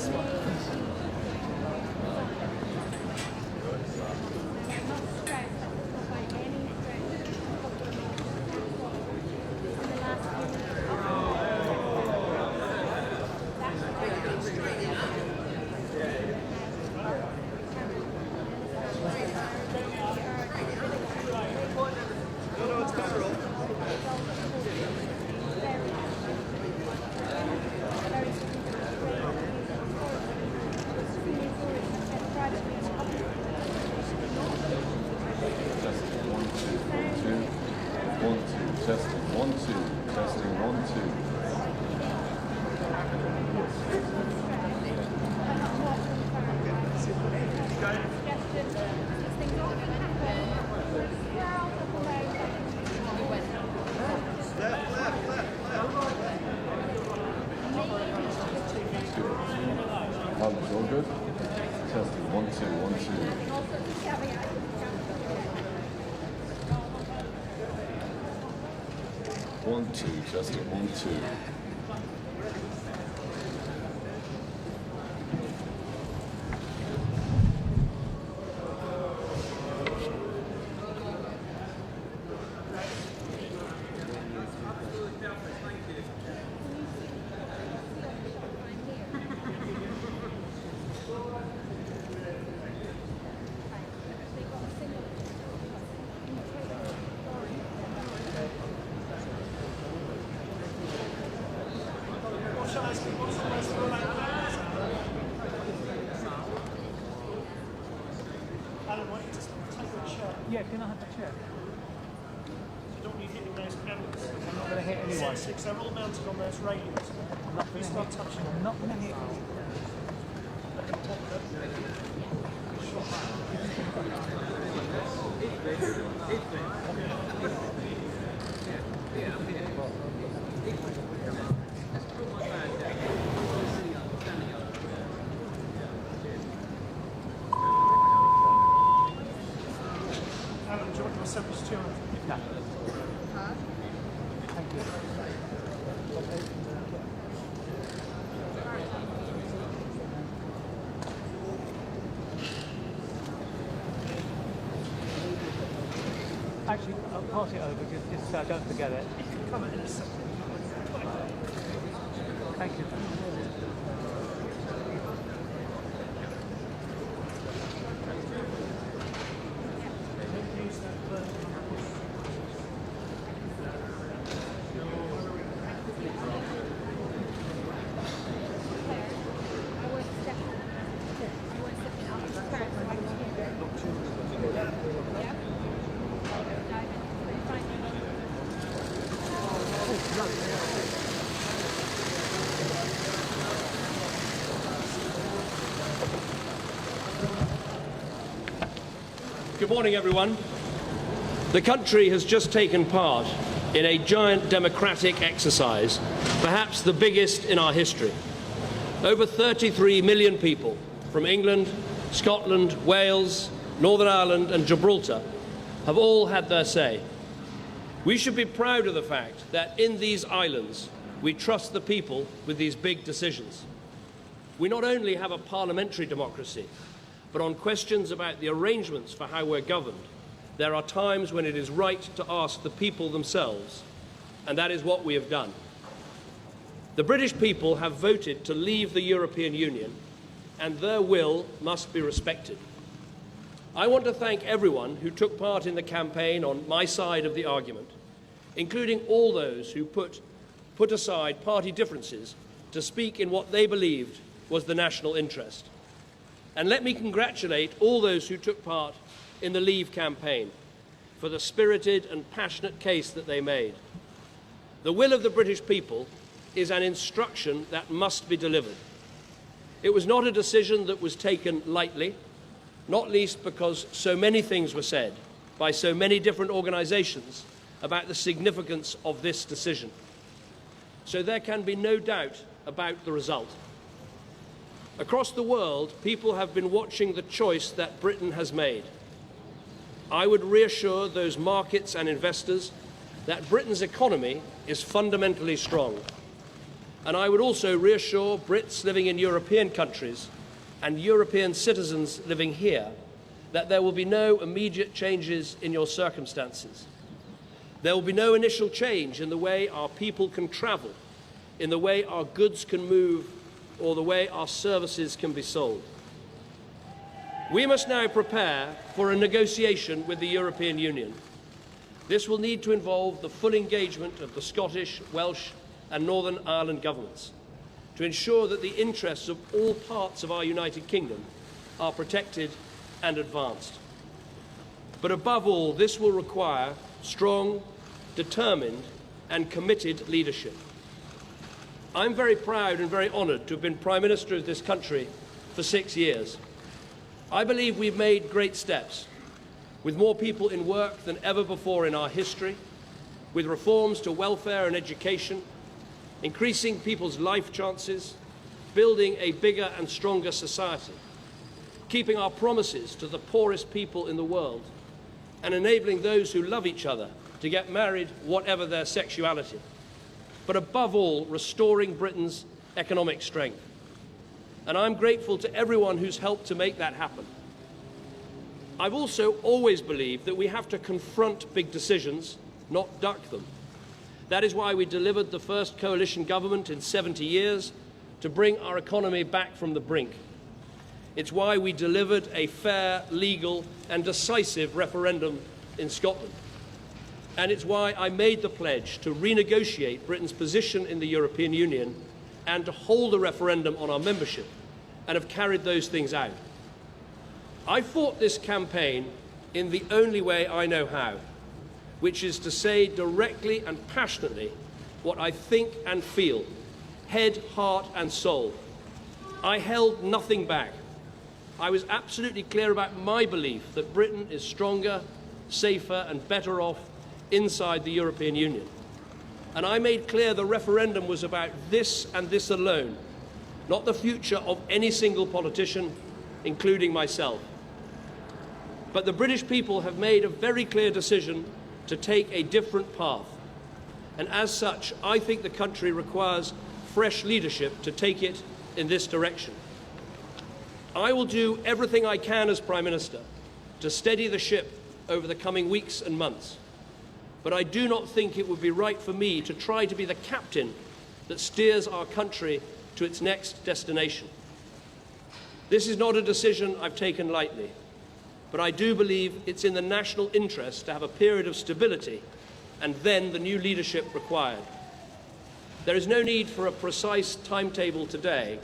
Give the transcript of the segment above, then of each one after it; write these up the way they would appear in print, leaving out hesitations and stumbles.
this one. All good? Testing, 1, 2, 1, 2. 1, 2, testing, 1, 2. Yeah, can I have the chair? You don't need hitting those panels. I'm not going to hit anyone. Six, they're all mounted on those railings. I'm not going to hit. I'm not going to hit. Alan, do you want to assemble two? No. Thank you. Actually, I'll pass it over just so I don't forget it. Come in a second. Thank you. Good morning, everyone. The country has just taken part in a giant democratic exercise, perhaps the biggest in our history. Over 33 million people from England, Scotland, Wales, Northern Ireland and Gibraltar have all had their say. We should be proud of the fact that in these islands we trust the people with these big decisions. We not only have a parliamentary democracy, but on questions about the arrangements for how we're governed, there are times when it is right to ask the people themselves, and that is what we have done. The British people have voted to leave the European Union, and their will must be respected. I want to thank everyone who took part in the campaign on my side of the argument, including all those who put aside party differences to speak in what they believed was the national interest. And let me congratulate all those who took part in the Leave campaign for the spirited and passionate case that they made. The will of the British people is an instruction that must be delivered. It was not a decision that was taken lightly, not least because so many things were said by so many different organisations about the significance of this decision. So there can be no doubt about the result. Across the world, people have been watching the choice that Britain has made. I would reassure those markets and investors that Britain's economy is fundamentally strong. And I would also reassure Brits living in European countries and European citizens living here that there will be no immediate changes in your circumstances. There will be no initial change in the way our people can travel, in the way our goods can move, or the way our services can be sold. We must now prepare for a negotiation with the European Union. This will need to involve the full engagement of the Scottish, Welsh and Northern Ireland governments to ensure that the interests of all parts of our United Kingdom are protected and advanced. But above all, this will require strong, determined and committed leadership. I'm very proud and very honoured to have been Prime Minister of this country for 6 years. I believe we've made great steps, with more people in work than ever before in our history, with reforms to welfare and education, increasing people's life chances, building a bigger and stronger society, keeping our promises to the poorest people in the world, and enabling those who love each other to get married, whatever their sexuality. But above all, restoring Britain's economic strength. And I'm grateful to everyone who's helped to make that happen. I've also always believed that we have to confront big decisions, not duck them. That is why we delivered the first coalition government in 70 years to bring our economy back from the brink. It's why we delivered a fair, legal and decisive referendum in Scotland. And it's why I made the pledge to renegotiate Britain's position in the European Union and to hold a referendum on our membership, and have carried those things out. I fought this campaign in the only way I know how, which is to say directly and passionately what I think and feel, head, heart and soul. I held nothing back. I was absolutely clear about my belief that Britain is stronger, safer and better off inside the European Union. And I made clear the referendum was about this and this alone, not the future of any single politician, including myself. But the British people have made a very clear decision to take a different path. And as such, I think the country requires fresh leadership to take it in this direction. I will do everything I can as Prime Minister to steady the ship over the coming weeks and months. But I do not think it would be right for me to try to be the captain that steers our country to its next destination. This is not a decision I've taken lightly, but I do believe it's in the national interest to have a period of stability and then the new leadership required. There is no need for a precise timetable today,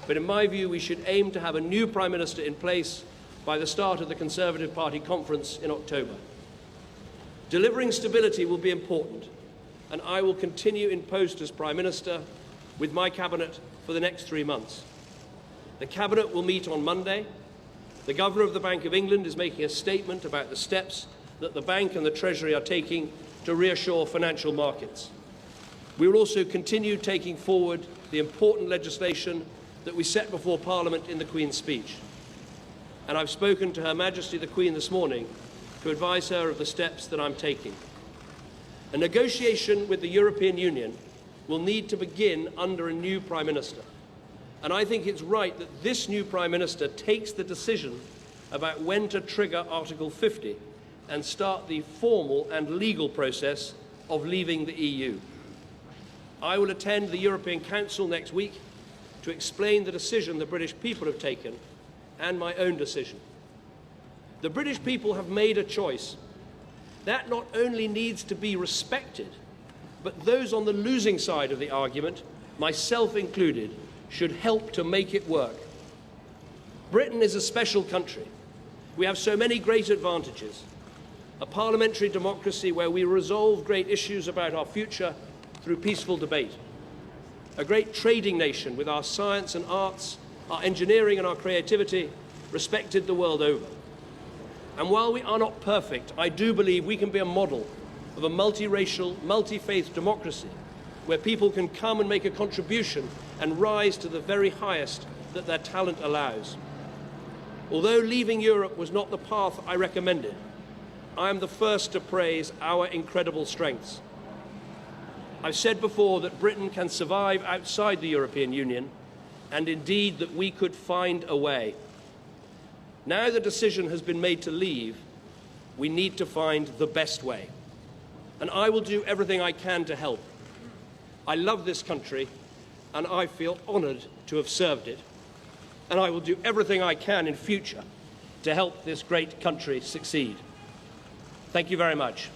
but in my view we should aim to have a new Prime Minister in place by the start of the Conservative Party conference in October. Delivering stability will be important, and I will continue in post as Prime Minister with my Cabinet for the next 3 months. The Cabinet will meet on Monday. The Governor of the Bank of England is making a statement about the steps that the Bank and the Treasury are taking to reassure financial markets. We will also continue taking forward the important legislation that we set before Parliament in the Queen's speech. And I've spoken to Her Majesty the Queen this morning to advise her of the steps that I'm taking. A negotiation with the European Union will need to begin under a new Prime Minister. And I think it's right that this new Prime Minister takes the decision about when to trigger Article 50 and start the formal and legal process of leaving the EU. I will attend the European Council next week to explain the decision the British people have taken and my own decision. The British people have made a choice. That not only needs to be respected, but those on the losing side of the argument, myself included, should help to make it work. Britain is a special country. We have so many great advantages. A parliamentary democracy where we resolve great issues about our future through peaceful debate. A great trading nation with our science and arts, our engineering and our creativity respected the world over. And while we are not perfect, I do believe we can be a model of a multiracial, multi-faith democracy where people can come and make a contribution and rise to the very highest that their talent allows. Although leaving Europe was not the path I recommended, I am the first to praise our incredible strengths. I've said before that Britain can survive outside the European Union, and indeed that we could find a way. Now the decision has been made to leave, we need to find the best way. And I will do everything I can to help. I love this country, and I feel honoured to have served it. And I will do everything I can in future to help this great country succeed. Thank you very much.